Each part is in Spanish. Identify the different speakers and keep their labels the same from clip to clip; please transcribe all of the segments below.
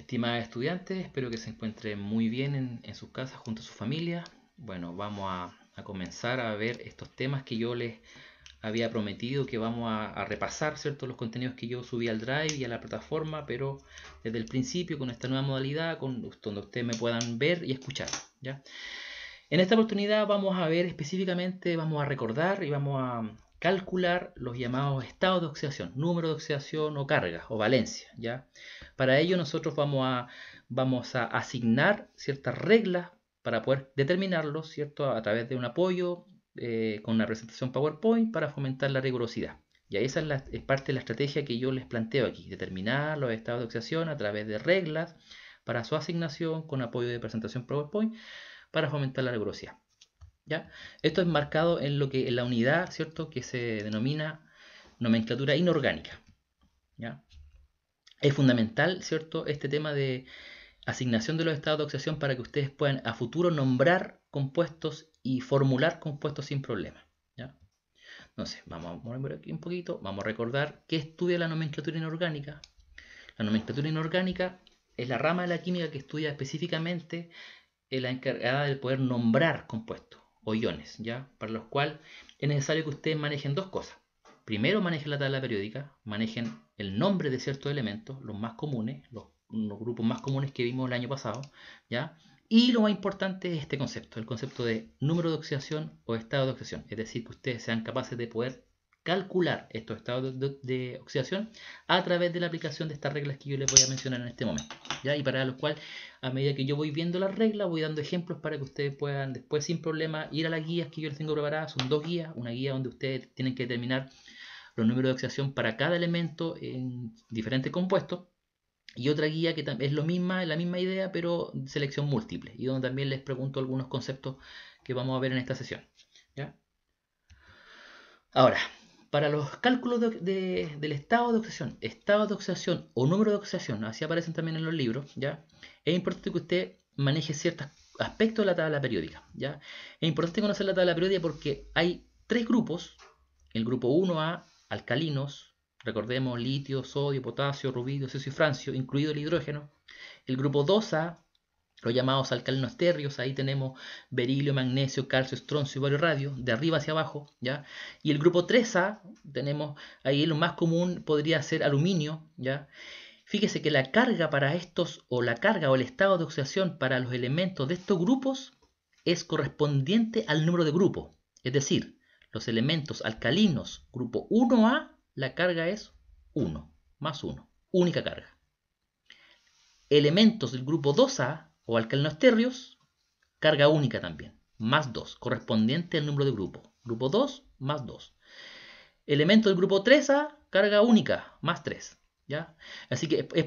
Speaker 1: Estimadas estudiantes, espero que se encuentren muy bien en sus casas junto a su familia. Bueno, vamos a comenzar a ver estos temas que yo les había prometido que vamos a repasar, ¿cierto? Los contenidos que yo subí al Drive y a la plataforma, pero desde el principio con esta nueva modalidad, donde ustedes me puedan ver y escuchar, ¿ya? En esta oportunidad vamos a ver específicamente, vamos a recordar y vamos a calcular los llamados estados de oxidación, número de oxidación o carga o valencia, ¿ya? Para ello nosotros vamos a asignar ciertas reglas para poder determinarlos, ¿cierto? A través de un apoyo con una presentación PowerPoint para fomentar la rigurosidad. Y esa es parte de la estrategia que yo les planteo aquí, determinar los estados de oxidación a través de reglas para su asignación con apoyo de presentación PowerPoint para fomentar la rigurosidad. ¿Ya? Esto es marcado en la unidad, ¿cierto? Que se denomina nomenclatura inorgánica. ¿Ya? Es fundamental, ¿cierto? Este tema de asignación de los estados de oxidación para que ustedes puedan a futuro nombrar compuestos y formular compuestos sin problema. ¿Ya? Entonces, vamos a mover aquí un poquito, vamos a recordar qué estudia la nomenclatura inorgánica. La nomenclatura inorgánica es la rama de la química que estudia específicamente la encargada de poder nombrar compuestos o iones, ¿ya? Para los cuales es necesario que ustedes manejen dos cosas. Primero manejen la tabla periódica, manejen el nombre de ciertos elementos, los más comunes, los grupos más comunes que vimos el año pasado, ¿ya? Y lo más importante es este concepto, el concepto de número de oxidación o estado de oxidación. Es decir, que ustedes sean capaces de poder calcular estos estados de oxidación a través de la aplicación de estas reglas que yo les voy a mencionar en este momento, ¿ya? Y para lo cual, a medida que yo voy viendo las reglas, voy dando ejemplos para que ustedes puedan después sin problema ir a las guías que yo les tengo preparadas. Son dos guías, una guía donde ustedes tienen que determinar los números de oxidación para cada elemento en diferentes compuestos, y otra guía que es la misma idea, pero selección múltiple, y donde también les pregunto algunos conceptos que vamos a ver en esta sesión, ¿ya? Ahora, para los cálculos del estado de oxidación o número de oxidación, así aparecen también en los libros, ¿ya? Es importante que usted maneje ciertos aspectos de la tabla periódica, ¿ya? Es importante conocer la tabla periódica porque hay tres grupos. El grupo 1A, alcalinos, recordemos litio, sodio, potasio, rubidio, cesio y francio, incluido el hidrógeno. El grupo 2A, los llamados alcalinos térreos, ahí tenemos berilio, magnesio, calcio, estroncio y bario radio, de arriba hacia abajo, ¿ya? Y el grupo 3A, tenemos ahí lo más común podría ser aluminio, ¿ya? Fíjese que la carga para estos, o la carga o el estado de oxidación para los elementos de estos grupos es correspondiente al número de grupo. Es decir, los elementos alcalinos grupo 1A, la carga es 1, más 1, única carga. Elementos del grupo 2A o alcalinos térreos, carga única también, más 2, correspondiente al número de grupo. Grupo 2, más 2. Elementos del grupo 3A, carga única, más 3. ¿Ya? Así que es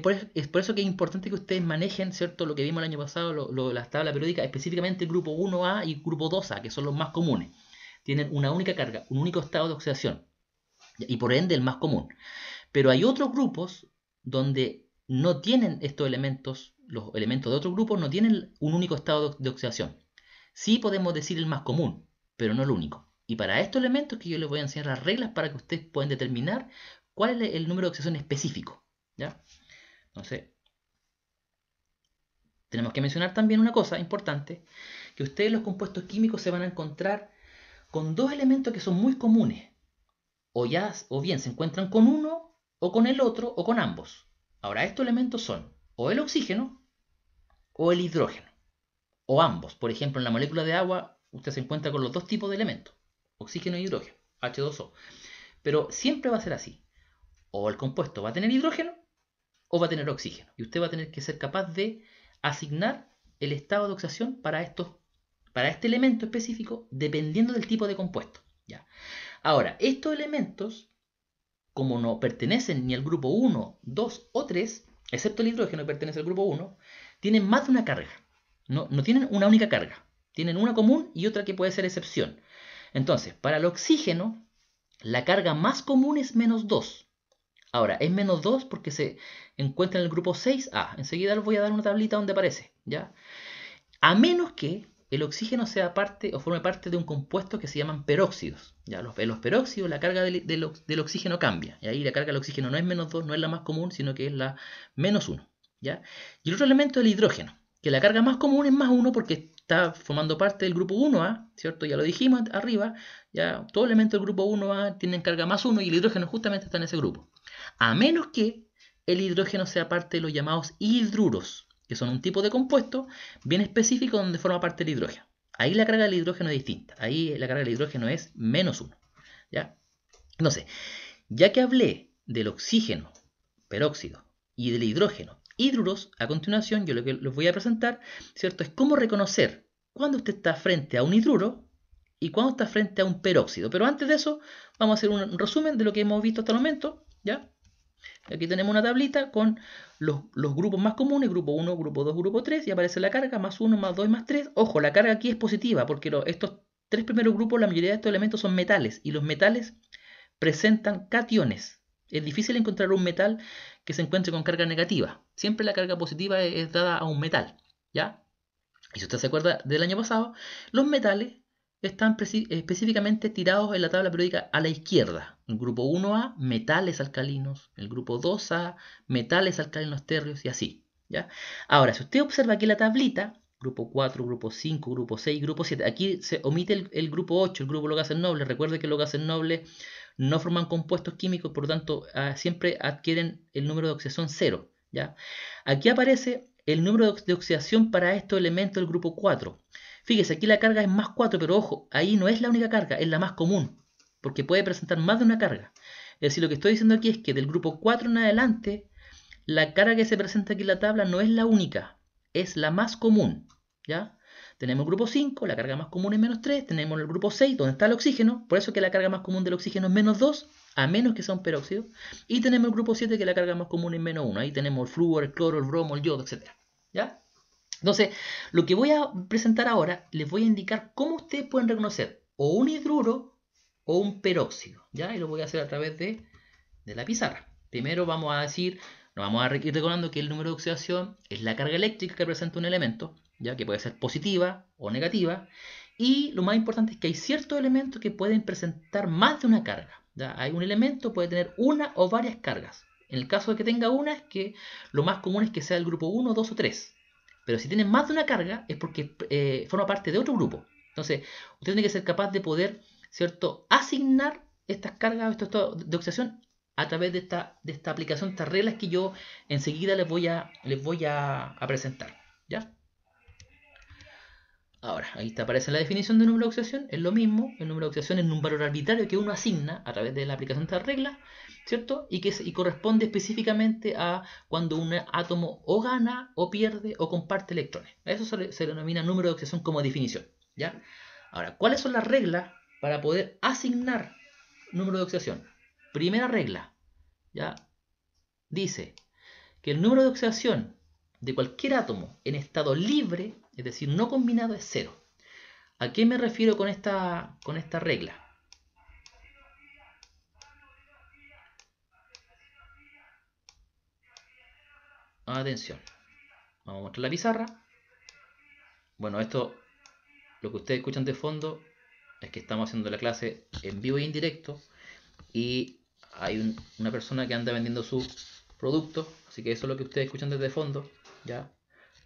Speaker 1: por eso que es importante que ustedes manejen, ¿cierto? Lo que vimos el año pasado, las tablas periódicas, específicamente el grupo 1A y el grupo 2A, que son los más comunes. Tienen una única carga, un único estado de oxidación, y por ende el más común. Pero hay otros grupos donde no tienen estos elementos, los elementos de otros grupos no tienen un único estado de oxidación. Sí podemos decir el más común, pero no el único. Y para estos elementos que yo les voy a enseñar las reglas para que ustedes puedan determinar cuál es el número de oxidación específico, ¿ya? Entonces, tenemos que mencionar también una cosa importante, que ustedes los compuestos químicos se van a encontrar con dos elementos que son muy comunes. O bien se encuentran con uno, o con el otro, o con ambos. Ahora, estos elementos son o el oxígeno o el hidrógeno, o ambos. Por ejemplo, en la molécula de agua, usted se encuentra con los dos tipos de elementos, oxígeno y hidrógeno, H2O. Pero siempre va a ser así. O el compuesto va a tener hidrógeno o va a tener oxígeno. Y usted va a tener que ser capaz de asignar el estado de oxidación para este elemento específico dependiendo del tipo de compuesto. ¿Ya? Ahora, estos elementos, como no pertenecen ni al grupo 1, 2 o 3, excepto el hidrógeno que pertenece al grupo 1, tienen más de una carga. No tienen una única carga. Tienen una común y otra que puede ser excepción. Entonces, para el oxígeno, la carga más común es menos 2. Ahora, es menos 2 porque se encuentra en el grupo 6A. Enseguida les voy a dar una tablita donde aparece, ¿ya? A menos que el oxígeno sea parte o forme parte de un compuesto que se llaman peróxidos. ¿Ya? Los peróxidos, la carga del oxígeno cambia. Y ahí la carga del oxígeno no es menos 2, no es la más común, sino que es la menos 1. ¿ya? Y el otro elemento es el hidrógeno, que la carga más común es más 1 porque está formando parte del grupo 1A, ¿cierto? Ya lo dijimos arriba, ya todo elemento del grupo 1A tienen carga más 1 y el hidrógeno justamente está en ese grupo. A menos que el hidrógeno sea parte de los llamados hidruros, que son un tipo de compuesto bien específico donde forma parte el hidrógeno. Ahí la carga del hidrógeno es distinta, ahí la carga del hidrógeno es menos 1, ¿ya? Entonces, ya que hablé del oxígeno, peróxido, y del hidrógeno, hidruros, a continuación yo lo que les voy a presentar, ¿cierto? Es cómo reconocer cuando usted está frente a un hidruro y cuando está frente a un peróxido. Pero antes de eso, vamos a hacer un resumen de lo que hemos visto hasta el momento, ¿ya? Aquí tenemos una tablita con los grupos más comunes, grupo 1, grupo 2, grupo 3, y aparece la carga, más 1, más 2 y más 3. Ojo, la carga aquí es positiva, porque estos tres primeros grupos, la mayoría de estos elementos son metales, y los metales presentan cationes. Es difícil encontrar un metal que se encuentre con carga negativa. Siempre la carga positiva es dada a un metal, ¿ya? Y si usted se acuerda del año pasado, los metales están específicamente tirados en la tabla periódica a la izquierda. El grupo 1A, metales alcalinos. El grupo 2A, metales alcalinos térreos y así, ¿ya? Ahora, si usted observa aquí la tablita, grupo 4, grupo 5, grupo 6, grupo 7, aquí se omite el grupo 8, el grupo de los gases nobles. Recuerde que los gases nobles no forman compuestos químicos, por lo tanto, siempre adquieren el número de oxidación 0, ¿ya? Aquí aparece el número de oxidación para estos elementos del grupo 4. Fíjese, aquí la carga es más 4, pero ojo, ahí no es la única carga, es la más común, porque puede presentar más de una carga. Es decir, lo que estoy diciendo aquí es que del grupo 4 en adelante, la carga que se presenta aquí en la tabla no es la única, es la más común, ¿ya? Tenemos el grupo 5, la carga más común es menos 3, tenemos el grupo 6, donde está el oxígeno, por eso que la carga más común del oxígeno es menos 2, a menos que sea un peróxido, y tenemos el grupo 7, que la carga más común es menos 1, ahí tenemos el flúor, el cloro, el bromo, el yodo, etc. ¿Ya? Entonces, lo que voy a presentar ahora, les voy a indicar cómo ustedes pueden reconocer o un hidruro o un peróxido, ¿ya? Y lo voy a hacer a través de la pizarra. Primero vamos a decir, nos vamos a ir recordando que el número de oxidación es la carga eléctrica que presenta un elemento, ya que puede ser positiva o negativa, y lo más importante es que hay ciertos elementos que pueden presentar más de una carga, ¿ya? Hay un elemento puede tener una o varias cargas. En el caso de que tenga una, es que lo más común es que sea el grupo 1, 2 o 3. Pero si tiene más de una carga, es porque forma parte de otro grupo. Entonces, usted tiene que ser capaz de poder, ¿cierto?, asignar estas cargas, estos estados de oxidación a través de esta aplicación, estas reglas que yo enseguida les voy a presentar, ¿ya? Ahora, ahí te aparece la definición de número de oxidación, es lo mismo, el número de oxidación es un valor arbitrario que uno asigna a través de la aplicación de estas reglas, ¿cierto? Y corresponde específicamente a cuando un átomo o gana, o pierde, o comparte electrones. A eso se denomina número de oxidación como definición, ¿ya? Ahora, ¿cuáles son las reglas para poder asignar número de oxidación? Primera regla, ¿ya? Dice que el número de oxidación de cualquier átomo en estado libre, es decir, no combinado, es 0. ¿A qué me refiero con esta regla? Atención, vamos a mostrar la pizarra. Bueno, esto, lo que ustedes escuchan de fondo, es que estamos haciendo la clase en vivo y en directo, y hay una persona que anda vendiendo sus productos, así que eso es lo que ustedes escuchan desde fondo, ¿ya?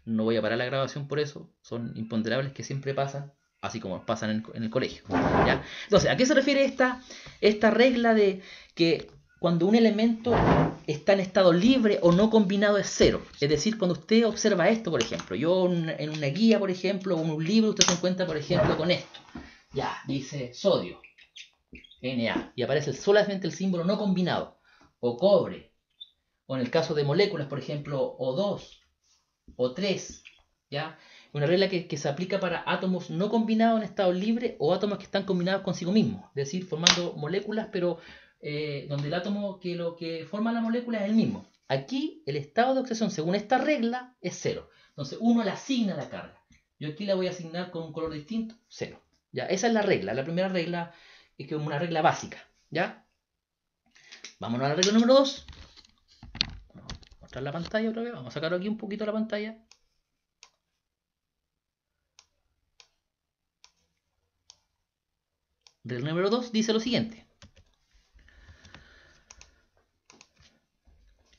Speaker 1: No voy a parar la grabación por eso, son imponderables que siempre pasan, así como pasan en el colegio, ¿ya? Entonces, ¿a qué se refiere esta regla de que cuando un elemento está en estado libre o no combinado es 0? Es decir, cuando usted observa esto, por ejemplo, yo en una guía, por ejemplo, o en un libro, usted se encuentra, por ejemplo, con esto. Ya, dice sodio, Na, y aparece solamente el símbolo no combinado, o cobre, o en el caso de moléculas, por ejemplo, O2, O3, ¿ya? Una regla que se aplica para átomos no combinados en estado libre o átomos que están combinados consigo mismos, es decir, formando moléculas, pero donde el átomo que lo que forma la molécula es el mismo. Aquí el estado de oxidación, según esta regla, es 0. Entonces uno le asigna la carga. Yo aquí la voy a asignar con un color distinto, 0. ¿Ya? Esa es la regla. La primera regla es que es una regla básica. ¿Ya? Vámonos a la regla número 2. Vamos a mostrar la pantalla otra vez. Vamos a sacar aquí un poquito la pantalla. Regla número 2 dice lo siguiente.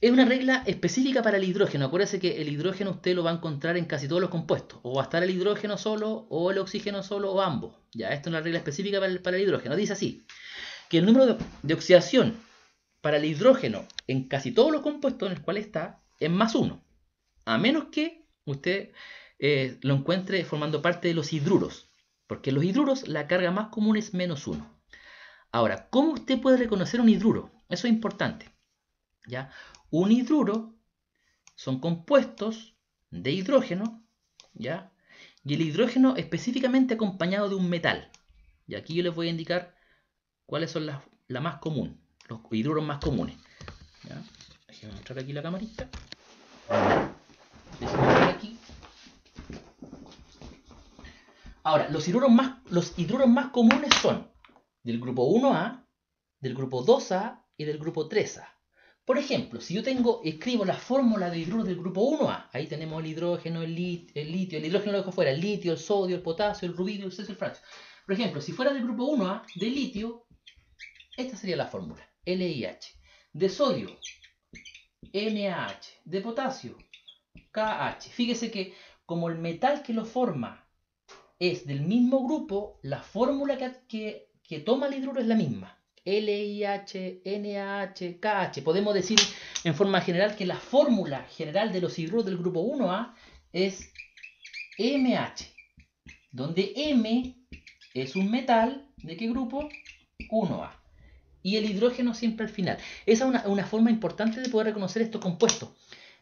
Speaker 1: Es una regla específica para el hidrógeno. Acuérdese que el hidrógeno usted lo va a encontrar en casi todos los compuestos. O va a estar el hidrógeno solo, o el oxígeno solo, o ambos. Ya, esta es una regla específica para el hidrógeno. Dice así, que el número de oxidación para el hidrógeno en casi todos los compuestos en los cuales está es más 1. A menos que usted lo encuentre formando parte de los hidruros. Porque en los hidruros la carga más común es menos 1. Ahora, ¿cómo usted puede reconocer un hidruro? Eso es importante. ¿Ya? Un hidruro son compuestos de hidrógeno, ¿ya? Y el hidrógeno específicamente acompañado de un metal. Y aquí yo les voy a indicar cuáles son las más comunes, los hidruros más comunes. ¿Ya? Déjenme mostrar aquí la camarita. Déjenme ver aquí. Ahora, los hidruros más comunes son del grupo 1A, del grupo 2A y del grupo 3A. Por ejemplo, si yo escribo la fórmula de hidruros del grupo 1A, ahí tenemos el hidrógeno, el litio, el hidrógeno lo dejo fuera, el litio, el sodio, el potasio, el rubidio, el cesio, el francio. Por ejemplo, si fuera del grupo 1A, de litio, esta sería la fórmula, LiH. De sodio, NaH. De potasio, KH. Fíjese que como el metal que lo forma es del mismo grupo, la fórmula que toma el hidruro es la misma. LiH, NaH, KH. Podemos decir en forma general que la fórmula general de los hidruros del grupo 1A es MH, donde M es un metal, ¿de qué grupo? 1A. Y el hidrógeno siempre al final. Esa es una forma importante de poder reconocer estos compuestos.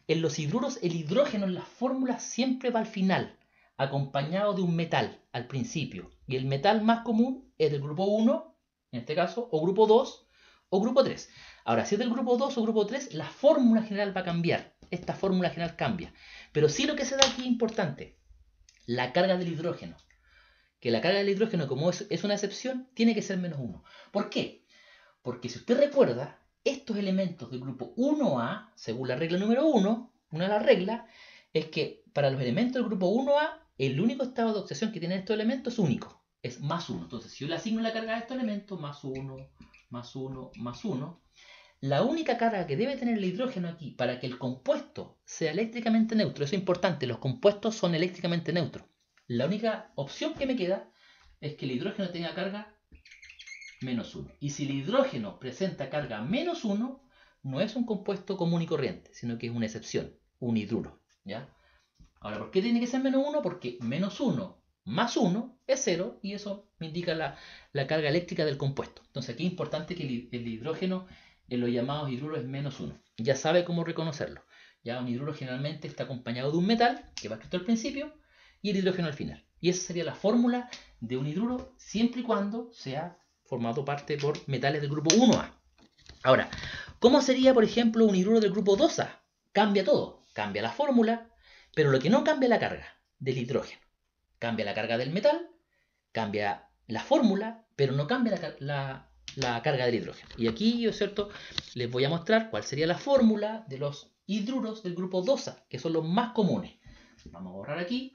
Speaker 1: En los hidruros, el hidrógeno en las fórmulas siempre va al final, acompañado de un metal al principio. Y el metal más común es del grupo 1, en este caso, o grupo 2, o grupo 3. Ahora, si es del grupo 2 o grupo 3, la fórmula general va a cambiar. Esta fórmula general cambia. Pero sí lo que se da aquí es importante, la carga del hidrógeno. Que la carga del hidrógeno, como es una excepción, tiene que ser menos 1. ¿Por qué? Porque si usted recuerda, estos elementos del grupo 1A, según la regla número 1, una de las reglas, es que para los elementos del grupo 1A, el único estado de oxidación que tienen estos elementos es único, es más 1. Entonces, si yo le asigno la carga a estos elementos, más 1, más 1, más 1, la única carga que debe tener el hidrógeno aquí para que el compuesto sea eléctricamente neutro, eso es importante, los compuestos son eléctricamente neutros. La única opción que me queda es que el hidrógeno tenga carga menos 1. Y si el hidrógeno presenta carga menos 1, no es un compuesto común y corriente, sino que es una excepción, un hidruro. ¿Ya? Ahora, ¿por qué tiene que ser menos 1? Porque menos 1 más 1 es 0 y eso me indica la carga eléctrica del compuesto. Entonces aquí es importante que el hidrógeno en los llamados hidruros es menos 1. Ya sabe cómo reconocerlo. Ya un hidruro generalmente está acompañado de un metal, que va escrito al principio, y el hidrógeno al final. Y esa sería la fórmula de un hidruro siempre y cuando sea formado parte por metales del grupo 1A. Ahora, ¿cómo sería, por ejemplo, un hidruro del grupo 2A? Cambia todo. Cambia la fórmula, pero lo que no cambia es la carga del hidrógeno. Cambia la carga del metal, cambia la fórmula, pero no cambia la carga del hidrógeno. Y aquí yo, ¿cierto?, les voy a mostrar cuál sería la fórmula de los hidruros del grupo 2A, que son los más comunes. Vamos a borrar aquí.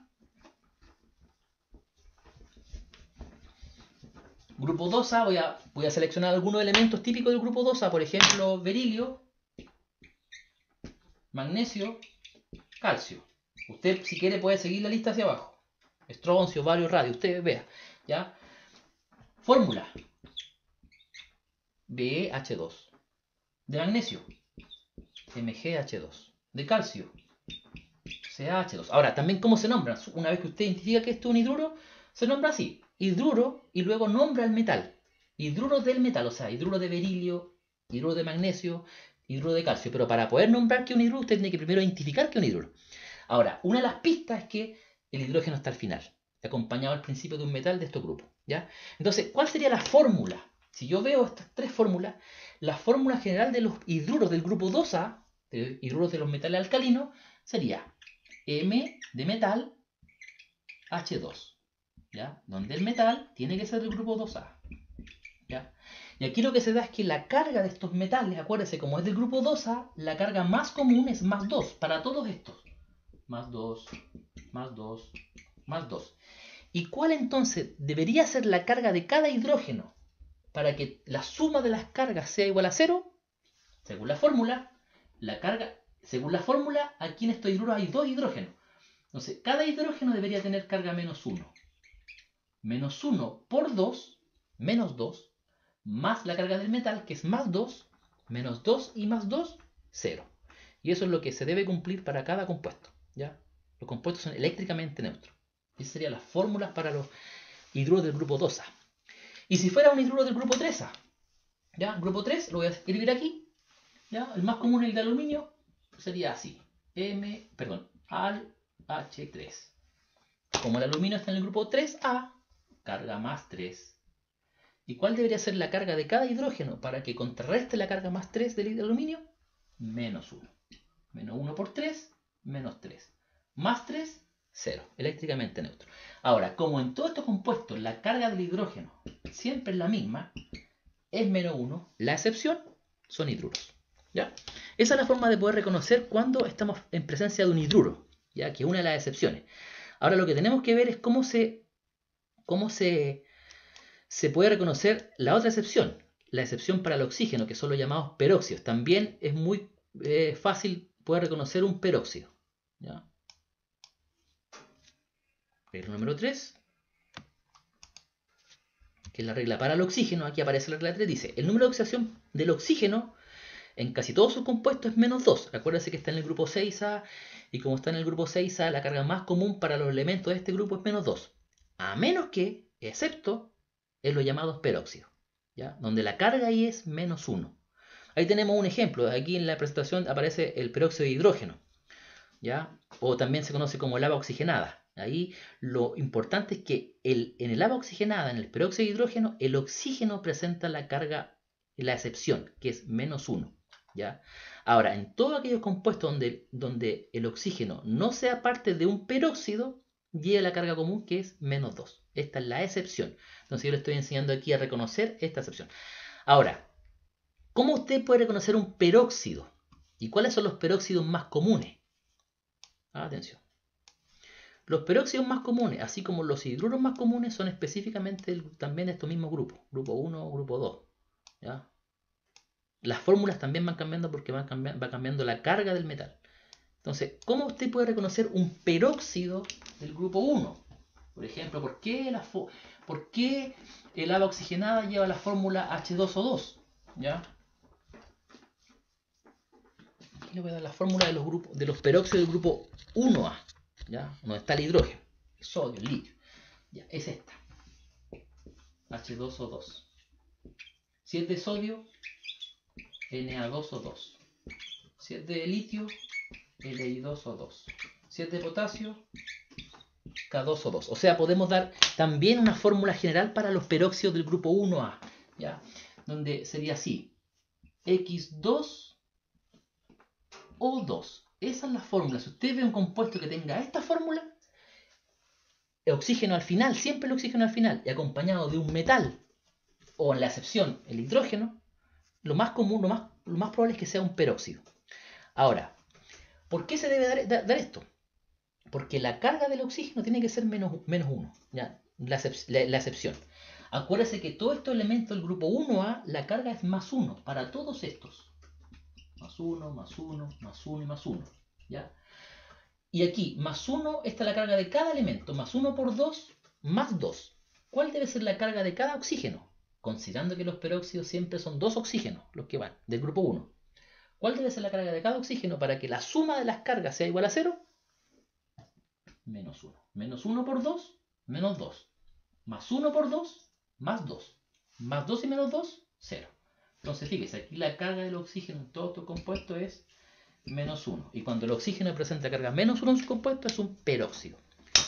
Speaker 1: Grupo 2A, voy a seleccionar algunos elementos típicos del grupo 2A, por ejemplo, berilio, magnesio, calcio. Usted, si quiere, puede seguir la lista hacia abajo. Estroncio, bario, radio, usted vea. ¿Ya? Fórmula. BeH2. De magnesio, MgH2. De calcio, CaH2. Ahora, también cómo se nombran. Una vez que usted identifica que esto es un hidruro, se nombra así. Hidruro y luego nombra el metal. Hidruro del metal, o sea, hidruro de berilio, hidruro de magnesio, hidruro de calcio. Pero para poder nombrar que es un hidruro, usted tiene que primero identificar que es un hidruro. Ahora, una de las pistas es que el hidrógeno está al final, acompañado al principio de un metal de estos grupos. ¿Ya? Entonces, ¿cuál sería la fórmula? Si yo veo estas tres fórmulas, la fórmula general de los hidruros del grupo 2A, de hidruros de los metales alcalinos, sería M de metal, H2. ¿Ya? Donde el metal tiene que ser del grupo 2A. ¿Ya? Y aquí lo que se da es que la carga de estos metales, acuérdense, como es del grupo 2A, la carga más común es más 2 para todos estos. Más 2, más 2, más 2. ¿Y cuál entonces debería ser la carga de cada hidrógeno para que la suma de las cargas sea igual a 0? Según la fórmula, La carga, según la fórmula, aquí en estos hidruros hay 2 hidrógenos. Entonces, cada hidrógeno debería tener carga menos 1. Menos 1 por 2, menos 2, más la carga del metal, que es más 2, menos 2 y más 2, 0. Y eso es lo que se debe cumplir para cada compuesto, ¿ya? Los compuestos son eléctricamente neutros. Esas serían las fórmulas para los hidruros del grupo 2A. Y si fuera un hidruro del grupo 3A, ¿ya? Grupo 3, lo voy a escribir aquí, ¿ya? El más común es el de aluminio, sería así. AlH3. Como el aluminio está en el grupo 3A, carga más 3. ¿Y cuál debería ser la carga de cada hidrógeno para que contrarreste la carga más 3 del aluminio? Menos 1. Menos 1 por 3, menos 3. Más 3, 0. Eléctricamente neutro. Ahora, como en todos estos compuestos la carga del hidrógeno siempre es la misma, es menos 1. La excepción son hidruros, ¿ya? Esa es la forma de poder reconocer cuando estamos en presencia de un hidruro, ¿ya? Que es una de las excepciones. Ahora lo que tenemos que ver es cómo se puede reconocer la otra excepción, la excepción para el oxígeno, que son los llamados peróxidos. También es muy fácil poder reconocer un peróxido, ¿ya? Regla número 3, que es la regla para el oxígeno. Aquí aparece la regla 3, dice, el número de oxidación del oxígeno en casi todos sus compuestos es menos 2. Acuérdense que está en el grupo 6A, y como está en el grupo 6A, la carga más común para los elementos de este grupo es menos 2. A menos que, excepto, en los llamados peróxidos, ¿ya? Donde la carga ahí es menos 1. Ahí tenemos un ejemplo. Aquí en la presentación aparece el peróxido de hidrógeno, ¿ya? O también se conoce como el lava oxigenada. Ahí lo importante es que en el lava oxigenada, en el peróxido de hidrógeno, el oxígeno presenta la carga, la excepción, que es menos 1, ¿ya? Ahora, en todos aquellos compuestos donde el oxígeno no sea parte de un peróxido, lleva la carga común, que es menos 2. Esta es la excepción. Entonces yo le estoy enseñando aquí a reconocer esta excepción. Ahora, ¿cómo usted puede reconocer un peróxido? ¿Y cuáles son los peróxidos más comunes? Atención. Los peróxidos más comunes, así como los hidruros más comunes, son específicamente también de estos mismos grupos. Grupo 1, grupo 2, ¿ya? Las fórmulas también van cambiando porque va cambiando la carga del metal. Entonces, ¿cómo usted puede reconocer un peróxido del grupo 1? Por ejemplo, ¿por qué el agua oxigenada lleva la fórmula H2O2? ¿Ya? Aquí le voy a dar la fórmula de los peróxidos del grupo 1A. ¿Ya? Donde está el hidrógeno, el sodio, el litio. Ya, es esta. H2O2. Si es de sodio, Na2O2. Si es de litio, Li2O2. Si es de potasio, K2O2. O sea, podemos dar también una fórmula general para los peróxidos del grupo 1A, ¿ya? Donde sería así: X2O2. Esa es la fórmula. Si usted ve un compuesto que tenga esta fórmula, el oxígeno al final, siempre el oxígeno al final, y acompañado de un metal, o en la excepción, el hidrógeno, lo más común, lo más probable es que sea un peróxido. Ahora, ¿por qué se debe dar esto? Porque la carga del oxígeno tiene que ser menos 1, ¿ya? La excepción. Acuérdese que todos estos elementos del grupo 1A, la carga es más 1 para todos estos. Más 1, más 1, más 1 y más 1, ¿ya? Y aquí, más 1, esta es la carga de cada elemento. Más 1 por 2, más 2. ¿Cuál debe ser la carga de cada oxígeno? Considerando que los peróxidos siempre son 2 oxígenos, los que van, del grupo 1. ¿Cuál debe ser la carga de cada oxígeno para que la suma de las cargas sea igual a 0? Menos 1. Menos 1 por 2, menos 2. Más 1 por 2, más 2. Más 2 y menos 2, 0. Entonces, fíjese, aquí la carga del oxígeno en todo tu compuesto es menos 1. Y cuando el oxígeno presenta carga menos 1 en su compuesto, es un peróxido.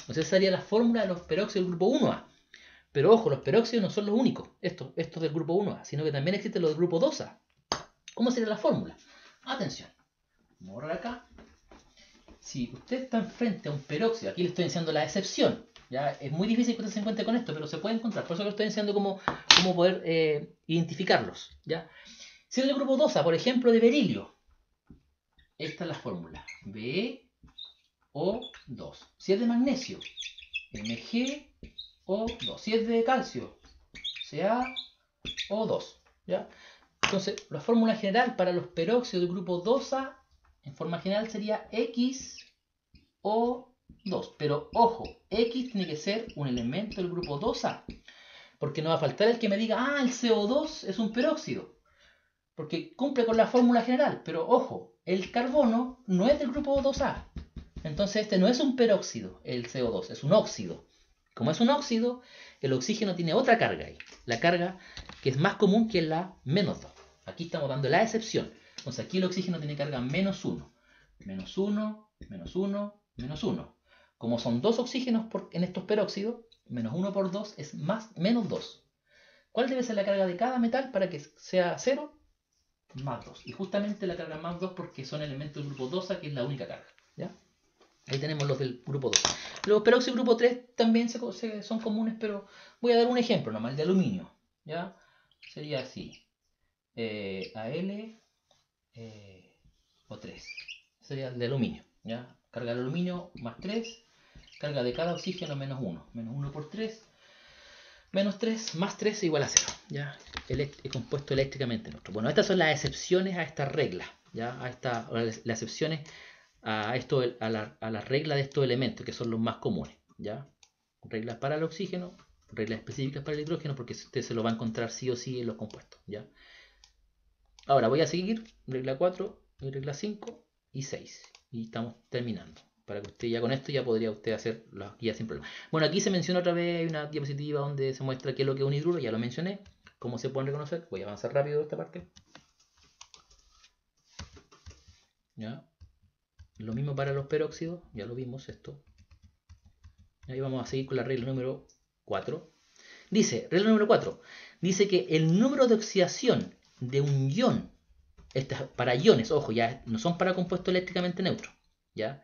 Speaker 1: Entonces, esa sería la fórmula de los peróxidos del grupo 1A. Pero ojo, los peróxidos no son los únicos, estos del grupo 1A, sino que también existen los del grupo 2A. ¿Cómo sería la fórmula? Atención. Vamos a borrar acá. Si usted está frente a un peróxido, aquí le estoy enseñando la excepción. ¿Ya? Es muy difícil que usted se encuentre con esto, pero se puede encontrar. Por eso le estoy enseñando cómo poder identificarlos. ¿Ya? Si es del grupo 2A, por ejemplo, de berilio, esta es la fórmula. BeO2. Si es de magnesio, MgO2. Si es de calcio, CaO2. ¿Ya? Entonces, la fórmula general para los peróxidos del grupo 2A en forma general sería XO2. Pero ojo, X tiene que ser un elemento del grupo 2A. Porque no va a faltar el que me diga, el CO2 es un peróxido. Porque cumple con la fórmula general. Pero ojo, el carbono no es del grupo 2A. Entonces este no es un peróxido, el CO2, es un óxido. Como es un óxido, el oxígeno tiene otra carga ahí. La carga que es más común que la menos 2. Aquí estamos dando la excepción. Entonces aquí el oxígeno tiene carga menos 1. Menos 1, menos 1, menos 1. Como son dos oxígenos en estos peróxidos, menos 1 por 2 es menos 2. ¿Cuál debe ser la carga de cada metal para que sea 0? Más 2. Y justamente la carga más 2 porque son elementos del grupo 2A, que es la única carga. ¿Ya? Ahí tenemos los del grupo 2. Los peróxidos grupo 3 también son comunes, pero voy a dar un ejemplo nomás, el de aluminio. ¿Ya? Sería así. Al O3. Sería el de aluminio. ¿Ya? Carga de aluminio más 3. Carga de cada oxígeno menos 1. Menos 1 por 3. Menos 3 más 3 igual a 0. ¿Ya? Es compuesto eléctricamente neutro. Bueno, estas son las excepciones a esta regla. ¿Ya? Las excepciones a la regla de estos elementos, que son los más comunes. ¿Ya? Reglas para el oxígeno, reglas específicas para el hidrógeno, porque usted se lo va a encontrar sí o sí en los compuestos. ¿Ya? Ahora voy a seguir regla 4, y regla 5 y 6. Y estamos terminando. Para que usted ya con esto ya podría usted hacer las guías sin problema. Bueno, aquí se menciona otra vez, hay una diapositiva donde se muestra qué es lo que es un hidruro, ya lo mencioné. ¿Cómo se pueden reconocer? Voy a avanzar rápido esta parte. ¿Ya? Lo mismo para los peróxidos, ya lo vimos esto. Ahí vamos a seguir con la regla número 4. Dice, regla número 4, dice que el número de oxidación de un ion, para iones, ojo, ya no son para compuestos eléctricamente neutros, ¿ya?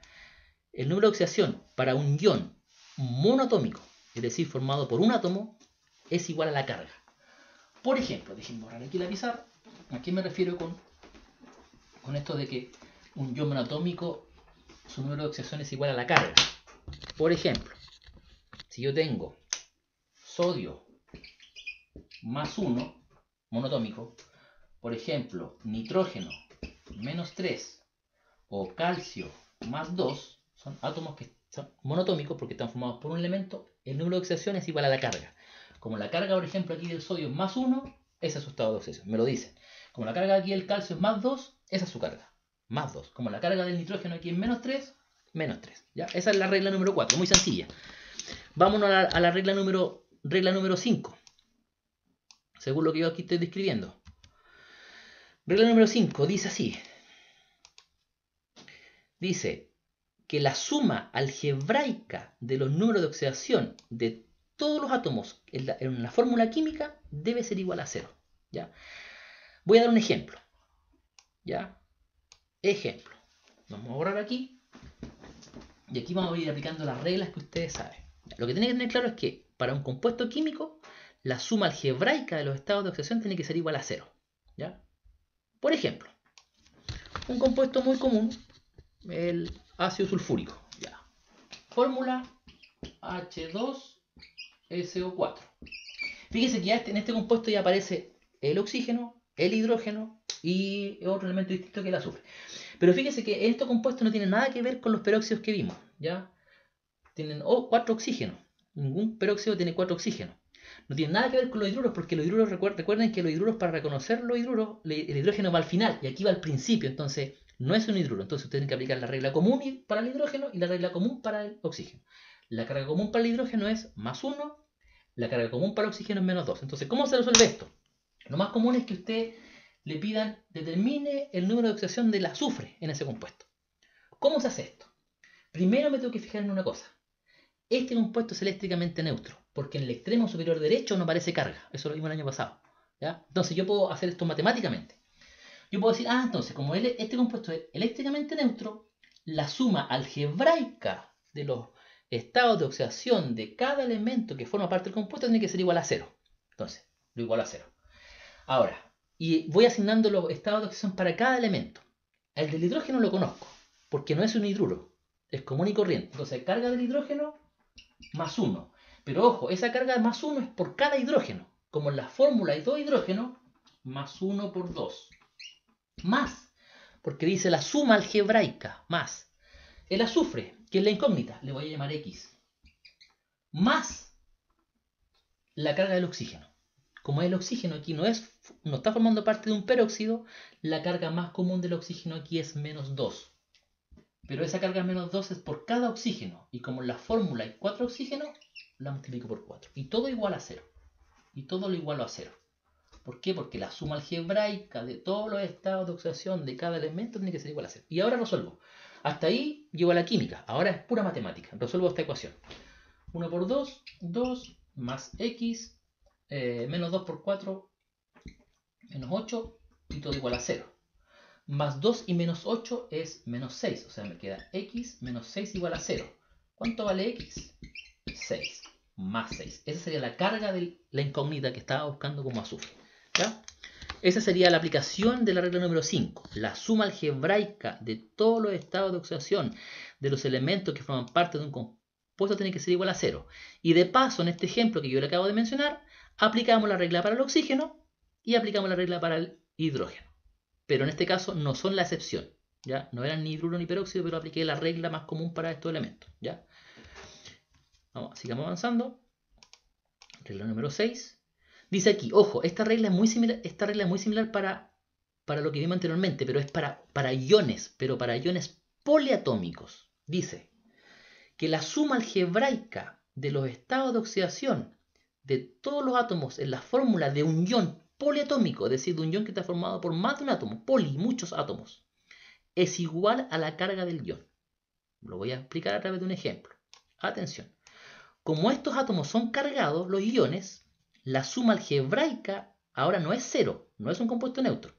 Speaker 1: El número de oxidación para un ion monoatómico, es decir, formado por un átomo, es igual a la carga. Por ejemplo, déjenme borrar aquí la pizarra. ¿A qué me refiero con esto de que un ion monoatómico, su número de oxidación es igual a la carga? Por ejemplo, si yo tengo sodio más 1, monoatómico, por ejemplo, nitrógeno menos 3 o calcio más 2, son átomos que son monoatómicos porque están formados por un elemento, el número de oxidación es igual a la carga. Como la carga, por ejemplo, aquí del sodio es más 1, ese es su estado de oxidación, me lo dicen. Como la carga aquí del calcio es más 2, esa es su carga, más 2. Como la carga del nitrógeno aquí es menos 3, menos 3. ¿Ya? Esa es la regla número 4, muy sencilla. Vámonos a la regla número 5, según lo que yo aquí estoy describiendo. Regla número 5 dice así. Dice que la suma algebraica de los números de oxidación de todos los átomos en la fórmula química debe ser igual a 0. ¿Ya? Voy a dar un ejemplo. ¿Ya? Ejemplo. Vamos a borrar aquí. Y aquí vamos a ir aplicando las reglas que ustedes saben. Lo que tienen que tener claro es que para un compuesto químico, la suma algebraica de los estados de oxidación tiene que ser igual a 0. ¿Ya? Por ejemplo, un compuesto muy común, el ácido sulfúrico. ¿Ya? Fórmula H2SO4. Fíjense que ya en este compuesto ya aparece el oxígeno, el hidrógeno y otro elemento distinto que es el azufre. Pero fíjense que estos compuestos no tienen nada que ver con los peróxidos que vimos. ¿Ya? Tienen 4 oxígenos. Ningún peróxido tiene 4 oxígenos. No tiene nada que ver con los hidruros, porque los hidruros, recuerden que los hidruros, para reconocer los hidruros, el hidrógeno va al final y aquí va al principio, entonces no es un hidruro. Entonces ustedes tienen que aplicar la regla común para el hidrógeno y la regla común para el oxígeno. La carga común para el hidrógeno es más 1, la carga común para el oxígeno es menos 2. Entonces, ¿cómo se resuelve esto? Lo más común es que usted le pidan, determine el número de oxidación del azufre en ese compuesto. ¿Cómo se hace esto? Primero me tengo que fijar en una cosa. Este compuesto es eléctricamente neutro, porque en el extremo superior derecho no aparece carga. Eso lo vimos el año pasado. ¿Ya? Entonces yo puedo hacer esto matemáticamente. Yo puedo decir, entonces, como este compuesto es eléctricamente neutro, la suma algebraica de los estados de oxidación de cada elemento que forma parte del compuesto tiene que ser igual a 0. Entonces, lo igual a 0. Ahora, y voy asignando los estados de oxidación para cada elemento. El del hidrógeno lo conozco, porque no es un hidruro, es común y corriente. Entonces, carga del hidrógeno más 1. Pero ojo, esa carga de más 1 es por cada hidrógeno. Como en la fórmula hay 2 hidrógenos, más 1 por 2. Más Porque dice la suma algebraica más el azufre, que es la incógnita, le voy a llamar X, más la carga del oxígeno. Como el oxígeno aquí no está formando parte de un peróxido, la carga más común del oxígeno aquí es menos 2. Pero esa carga menos 2 es por cada oxígeno. Y como en la fórmula hay 4 oxígenos, la multiplico por 4. Y todo igual a 0. Y todo lo igualo a 0. ¿Por qué? Porque la suma algebraica de todos los estados de oxidación de cada elemento tiene que ser igual a 0. Y ahora resuelvo. Hasta ahí llego a la química. Ahora es pura matemática. Resuelvo esta ecuación. 1 por 2, 2 más x, menos 2 por 4, menos 8, y todo igual a 0. Más 2 y menos 8 es menos 6. O sea, me queda x menos 6 igual a 0. ¿Cuánto vale x? 6 más 6. Esa sería la carga de la incógnita que estaba buscando como azufre. ¿Ya? Esa sería la aplicación de la regla número 5. La suma algebraica de todos los estados de oxidación de los elementos que forman parte de un compuesto tiene que ser igual a 0. Y de paso, en este ejemplo que yo le acabo de mencionar, aplicamos la regla para el oxígeno y aplicamos la regla para el hidrógeno. Pero en este caso no son la excepción. ¿Ya? No eran ni hidruro ni peróxido, pero apliqué la regla más común para estos elementos. ¿Ya? Sigamos avanzando. Regla número 6. Dice aquí, ojo, esta regla es muy similar para lo que vimos anteriormente, pero es para iones, pero para iones poliatómicos. Dice que la suma algebraica de los estados de oxidación de todos los átomos en la fórmula de un ion poliatómico, es decir, de un ion que está formado por más de un átomo, muchos átomos, es igual a la carga del ion. Lo voy a explicar a través de un ejemplo. Atención. Como estos átomos son cargados, los iones, la suma algebraica ahora no es 0, no es un compuesto neutro,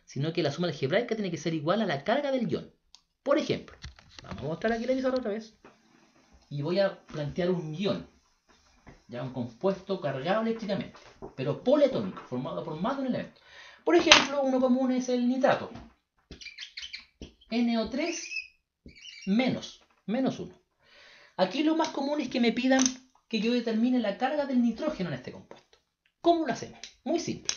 Speaker 1: sino que la suma algebraica tiene que ser igual a la carga del ion. Por ejemplo, vamos a mostrar aquí la pizarra otra vez, y voy a plantear un ion, ya un compuesto cargado eléctricamente, pero poliatómico, formado por más de un elemento. Por ejemplo, uno común es el nitrato, NO3 menos 1. Aquí lo más común es que me pidan que yo determine la carga del nitrógeno en este compuesto. ¿Cómo lo hacemos? Muy simple.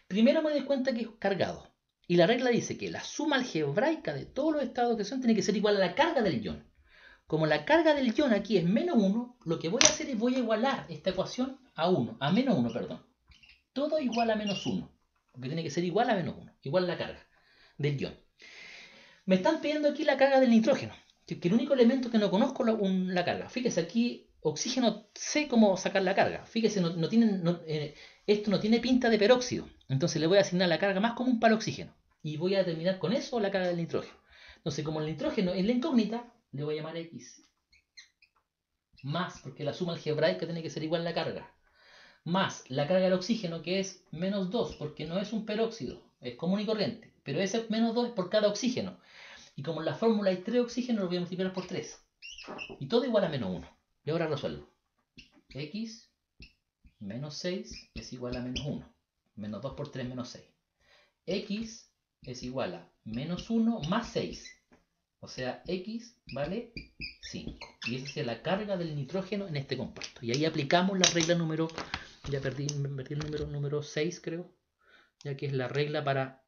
Speaker 1: Primero me doy cuenta que es cargado. Y la regla dice que la suma algebraica de todos los estados de oxidación tiene que ser igual a la carga del ion. Como la carga del ion aquí es menos 1, lo que voy a hacer es voy a igualar esta ecuación a menos 1, perdón. Todo igual a menos 1. Porque tiene que ser igual a menos 1. Igual a la carga del ion. Me están pidiendo aquí la carga del nitrógeno, que el único elemento que no conozco la carga. Fíjese, aquí oxígeno sé cómo sacar la carga. Fíjese, esto no tiene pinta de peróxido. Entonces le voy a asignar la carga más común para el oxígeno. Y voy a determinar con eso la carga del nitrógeno. Entonces, como el nitrógeno es la incógnita, le voy a llamar X. Más, porque la suma algebraica tiene que ser igual a la carga. Más la carga del oxígeno, que es menos 2, porque no es un peróxido, es común y corriente. Pero ese menos 2 es por cada oxígeno. Y como en la fórmula hay 3 oxígenos, lo voy a multiplicar por 3. Y todo igual a menos 1. Y ahora resuelvo. X menos 6 es igual a menos 1. Menos 2 por 3 menos 6. X es igual a menos 1 más 6. O sea, X vale 5. Y esa sería la carga del nitrógeno en este compuesto. Y ahí aplicamos la regla número... Ya perdí el número 6, creo. Ya que es la regla para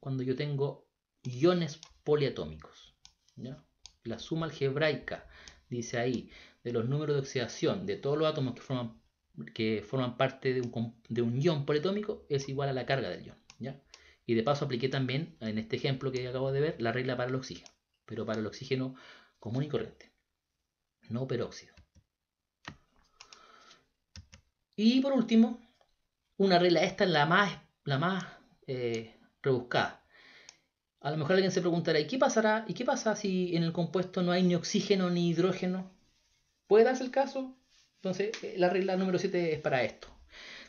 Speaker 1: cuando yo tengo iones poliatómicos. ¿Ya? La suma algebraica, dice ahí, de los números de oxidación de todos los átomos que forman parte de un ion poliatómico es igual a la carga del ion. ¿Ya? Y de paso apliqué también, en este ejemplo que acabo de ver, la regla para el oxígeno. Pero para el oxígeno común y corriente, no peróxido. Y por último, una regla, esta es la más rebuscada. A lo mejor alguien se preguntará, ¿y qué pasará? ¿Y qué pasa si en el compuesto no hay ni oxígeno ni hidrógeno? ¿Puede darse el caso? Entonces, la regla número 7 es para esto.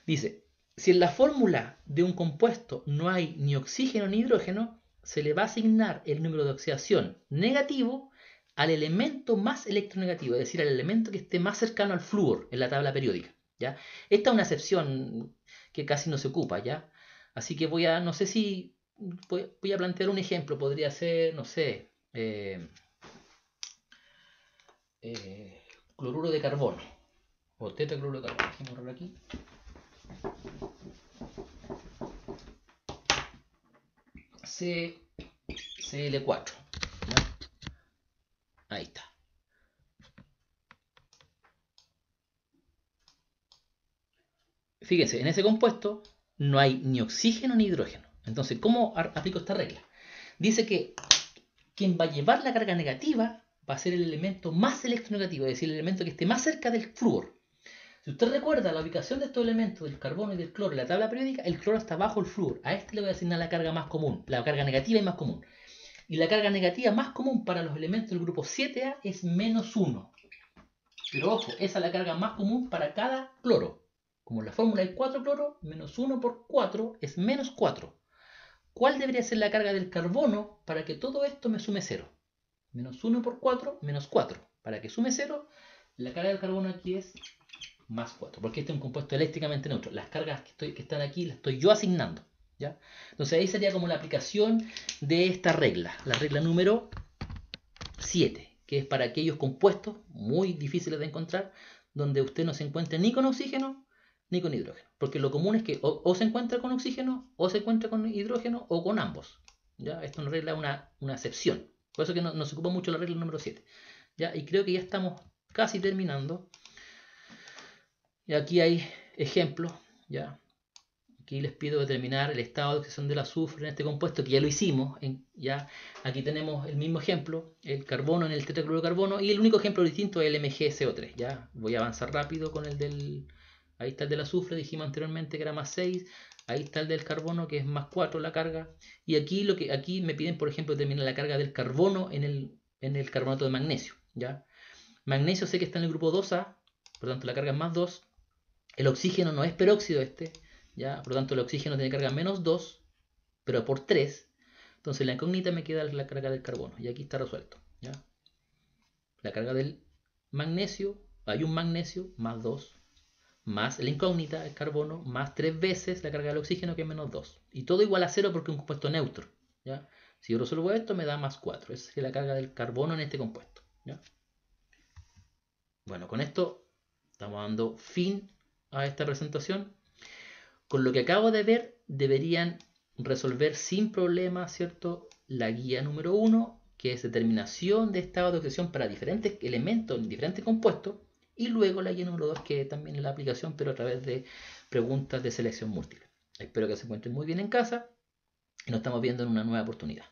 Speaker 1: Dice, si en la fórmula de un compuesto no hay ni oxígeno ni hidrógeno, se le va a asignar el número de oxidación negativo al elemento más electronegativo, es decir, al elemento que esté más cercano al flúor en la tabla periódica. ¿Ya? Esta es una excepción que casi no se ocupa, ¿ya? Así que no sé si voy a plantear un ejemplo, podría ser, no sé, cloruro de carbono o tetracloruro de carbono. Vamos a borrar aquí. Se Cl4. ¿Ya? Ahí está. Fíjense, en ese compuesto no hay ni oxígeno ni hidrógeno. Entonces, ¿cómo aplico esta regla? Dice que quien va a llevar la carga negativa va a ser el elemento más electronegativo, es decir, el elemento que esté más cerca del flúor. Si usted recuerda la ubicación de estos elementos, del carbono y del cloro en la tabla periódica, el cloro está bajo el flúor. A este le voy a asignar la carga más común, la carga negativa y más común. Y la carga negativa más común para los elementos del grupo 7A es menos 1. Pero ojo, esa es la carga más común para cada cloro. Como en la fórmula hay 4 cloro, menos 1 por 4 es menos 4. ¿Cuál debería ser la carga del carbono para que todo esto me sume 0? Menos 1 por 4, menos 4. Para que sume 0, la carga del carbono aquí es más 4, porque este es un compuesto eléctricamente neutro. Las cargas que están aquí las estoy yo asignando, ¿ya? Entonces ahí sería como la aplicación de esta regla, la regla número 7, que es para aquellos compuestos muy difíciles de encontrar, donde usted no se encuentre ni con oxígeno ni con hidrógeno, porque lo común es que o se encuentra con oxígeno, o se encuentra con hidrógeno, o con ambos, ¿ya? Esto nos regla una excepción, por eso que no se ocupa mucho la regla número 7, ¿ya? Y creo que ya estamos casi terminando. Y aquí hay ejemplos, ¿ya? Aquí les pido determinar el estado de oxidación del azufre en este compuesto, que ya lo hicimos, ¿ya? Aquí tenemos el mismo ejemplo, el carbono en el tetraclorocarbono, y el único ejemplo distinto es el MgCO3, ¿ya? Voy a avanzar rápido con el del... Ahí está el del azufre, dijimos anteriormente que era más 6, ahí está el del carbono que es más 4 la carga, y aquí me piden, por ejemplo, determinar la carga del carbono en el carbonato de magnesio, ¿ya? Magnesio sé que está en el grupo 2A, por lo tanto la carga es más 2. El oxígeno no es peróxido ¿ya? Por lo tanto el oxígeno tiene carga menos 2, pero por 3. Entonces la incógnita me queda la carga del carbono, y aquí está resuelto, ¿ya? La carga del magnesio, hay un magnesio, más 2, más la incógnita, el carbono, más 3 veces la carga del oxígeno, que es menos 2. Y todo igual a 0 porque es un compuesto neutro, ¿ya? Si yo resuelvo esto me da más 4, esa es la carga del carbono en este compuesto, ¿ya? Bueno, con esto estamos dando fin a esta presentación. Con lo que acabo de ver, deberían resolver sin problema, ¿cierto?, la guía número 1, que es determinación de estado de oxidación para diferentes elementos en diferentes compuestos, y luego la guía número 2, que también es la aplicación, pero a través de preguntas de selección múltiple. Espero que se encuentren muy bien en casa y nos estamos viendo en una nueva oportunidad.